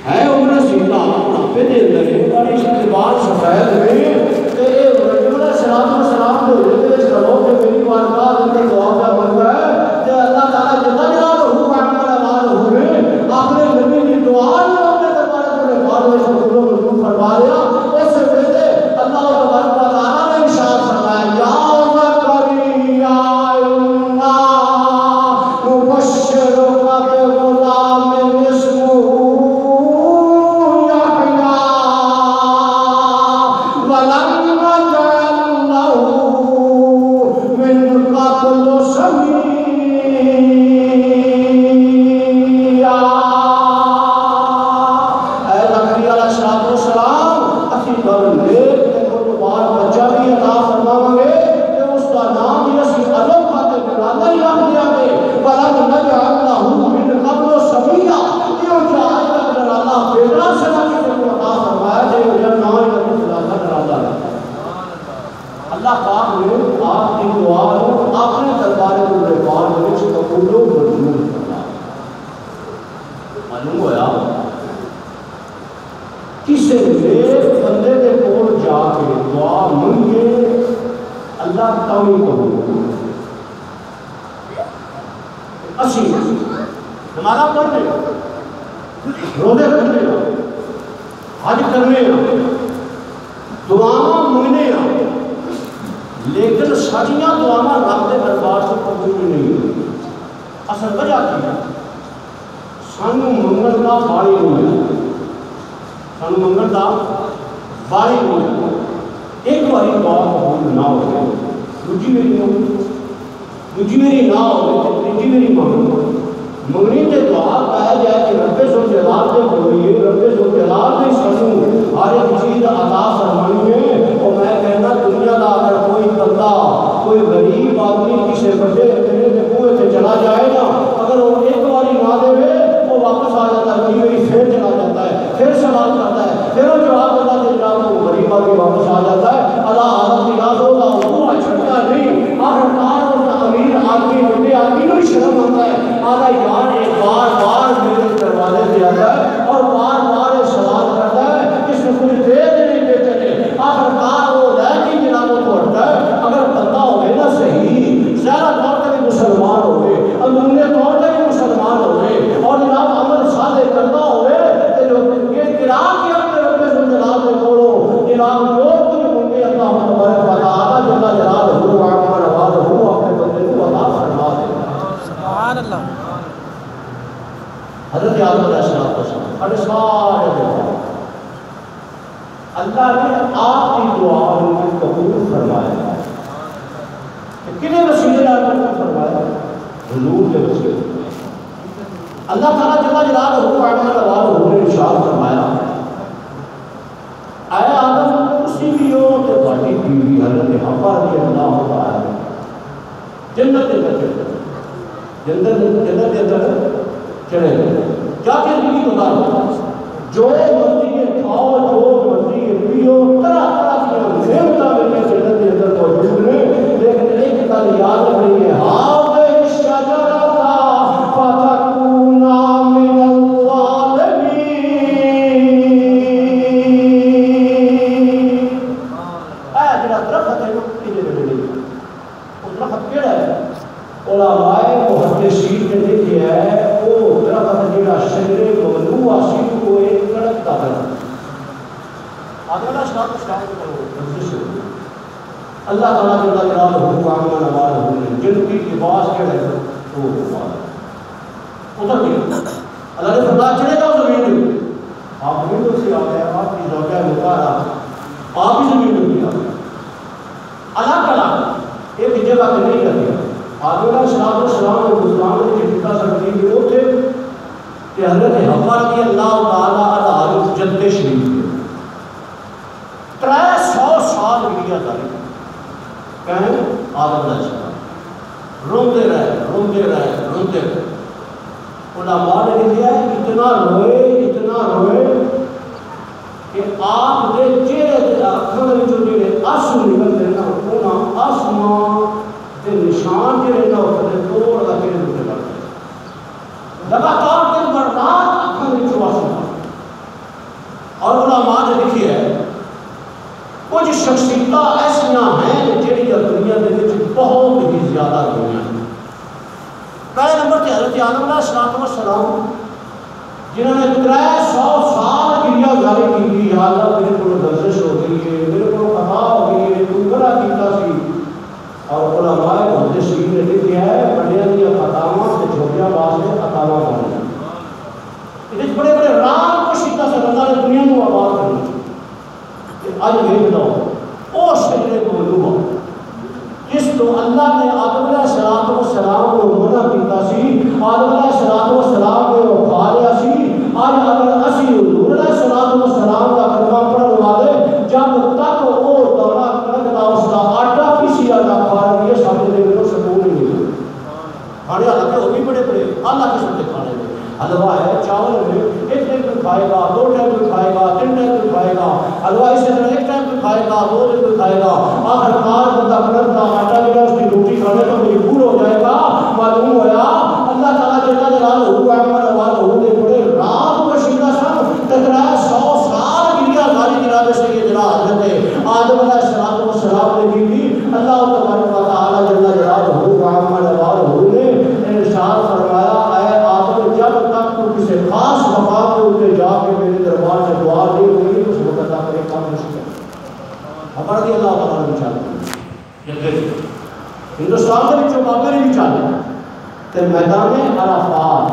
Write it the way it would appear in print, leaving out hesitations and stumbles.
ہے عمر سیدہ پہ دے لگے بڑی شکبال سفید میں کہ اے رجل السلام دے ہوئے اس کرو کہ میری بارگاہ اندر دعا کا بنتا ہے کہ اللہ تعالیٰ جتا جلال ہو احمد آباد ہوئے اپنے نبی کی دعا نے اپنے دربارے پر بعد میں شکلوں مجھول فرما لیا اس سے پہلے اللہ تبارک و تعالیٰ نے ارشاد فرمایا یا زکریا انا نبشرک بغلام اسمہ نمازہ پڑھنے روزے رکھنے حج کرنے دعا منگنے لیکن سچیاں دعا رب کے دربار سے قبول نہیں اصل وجہ کی ہے سانو منگل کا باری نہیں ہے سانو منگل کا باری نہیں ہے ایک باری دعا قبول نہ ہو دوجی میری نہ ہو تیجی میری منگنی تے دعا کہا جائے کہ رب ذوالجلال دے بولیے رب ذوالجلال دے سنو ہر ایک چیز عطا فرمانی ہے اور میں کہنا دنیا دا اگر کوئی بندہ کوئی غریب آدمی کسی بڑے اندرے کے کنویں سے چلا جائے نا اگر وہ ایک باری نہ دے وہ واپس آ جاتا ہے کئی پھر چلا جاتا ہے پھر سوال کرتا ہے پھر وہ جواب دیتا ہے جناب وہ غریب آدمی واپس آ جاتا ہے اللہ حضرت ناز ہوگا وہ چھٹتا نہیں آخرکار اور امیر آدمی بڑے آدمی کو شرم آتا ہے آدھا یار ایک بار میرے دروازے پہ آتا ہے اور بار سوال کرتا ہے اس میں کچھ دے نہیں دے چلے آخرکار وہ لائقی جنابوں کو ہٹتا ہے اگر بندہ ہوئے نا صحیح زیادہ طور پر مسلمان ہوئے اندرونی طور پر مسلمان ہوئے اور جناب عمل صالح کرتا ہوئے یہ قرآن کی اپنے رب ذوالجلال میں بولو جناب جو کچھ منگے اللہ تبارک و تعالی جل جلالہ ہو احمد آباد ہو اپنے بندے کو عطا فرما دے سبحان اللہ حضرت آدم علیہ السلام ہر سارے دعا اللہ نے آپ کی دعا ان کو قبول فرمایا کنے وسیلے قبول فرمایا حضور کے وسیلے اللہ تعالیٰ جل جلالہ ہو احمد آباد نے ارشاد فرمایا اے آدم اسی لیوں تے بڑی بیوی حضرت حوا رضی اللہ تعالی جنت کے اندر چلے کیا کہ زندگی گزارو جو مرضی کھاؤ جو مرضی پیو طرح کی نعمتاں میں جنت کے اندر موجود ہیں لیکن ایک گل یاد رکھنی ہے ہاذہ الشجرۃ فتکونا من الظالمین اے جڑا درخت ہے وہ درخت کیڑا ہے علماء محدثین نے لکھا ہے وہ درخت جڑا شجرے ممنوع سی کو ایک کڑک دا ہے اگلا اسٹارٹ کرو اللہ تعالیٰ جل جلالہ ہو احمد آباد ہو جن کی لباس کیڑا ہے وہ ادھر گیا اللہ نے فرمایا چلے جاؤ زمین میں آپ زمین میں سے آتے ہیں آپ کی زوجہ مطالعہ آپ ہی زمین میں بھی آتے ہیں الگ الگ ایک جگہ پہ نہیں کرتے آدم علیہ السلام اور مسلمان نے جتنا سکتی کہ وہ تھے کہ حضرت حوا رضی اللہ تعالیٰ عنہ جد شریف تھے 300 سال میڈیا داری کہیں آدم علیہ السلام روندے رہے علماء نے لکھا ہے اتنا روئے کہ آپ دے چہرے دے اکھاں وچوں جڑے آنسو نکلدے نا انہاں آسمان دے نشان جڑے نا اوتے توڑ دا کے نکل لگاتار دن بر رات اکھاں وچوں آنسو شخصیتاں ایسیاں ہیں جہڑیاں دنیا دے وچ بہت ہی زیادہ ہوئی ہیں۔ پہلے نمبر تے حضرت آدم علیہ السلام جنہوں نے 300 سال کریا جاری کی، یا اللہ میرے کو لرزش ہو گئی ہے، میرے کو خطا ہو گئی ہے، تو گناہ کیتا سی، اور علماء محدثین نے لکھا ہے بڑیاں دی خطاواں تے چھوٹیاں واسطے خطاواں بن یہ بڑے بڑے رام کو شیتا سے اللہ نے دنیا کو آباد کرنا۔ اج ویکھ لو او شجرے کو لو جس تو اللہ نے آدم علیہ السلام کو منع کیتا سی، آدم علیہ السلام نے وہ کھا لیا سی۔ آج اگر اسی حضور علیہ السلام کا کلمہ پڑھن والے جب تک وہ دورہ کرتا اس کا آٹا پیسیا نہ کھا رہی ہے سامنے دے کو سکون ہی نہیں کھانے حالانکہ وہ بھی بڑے بڑے اللہ قسم کے کھانے میں حلوہ ہے، چاول ہے، ایک ٹائم پہ کھائے گا، 2 ٹائم پہ کھائے گا، 3 ٹائم پہ کھائے گا، حلوہ اسی طرح 1 ٹائم پہ کھائے گا، 2 ٹائم پہ کھائے گا، آخر کار بندہ کرتا آٹا جو ہے اس کی روٹی کھانے تو مجبور ہو جائے گا۔ معلوم ہوا اللہ تعالیٰ جل جلالہ احمد والہ نے بڑے رات کو شیدہ سن 300 سال گریا غالب ارادے سے یہ جلا حضرت آدم علیہ السلام نے کی تھی۔ اللہ تبارک و تعالیٰ جل جلالہ احمد والہ نے ارشاد فرمایا اے آدم جب تک تو کسی خاص مقام کے اوپر جا کے میرے دربار سے دعا نہیں ہوئی اس وقت تک ایک کام مشکل خبر دی اللہ تعالیٰ نے چاہتے ہندوستان کے بچوں بابر بھی چاہتے تے میدان عرفات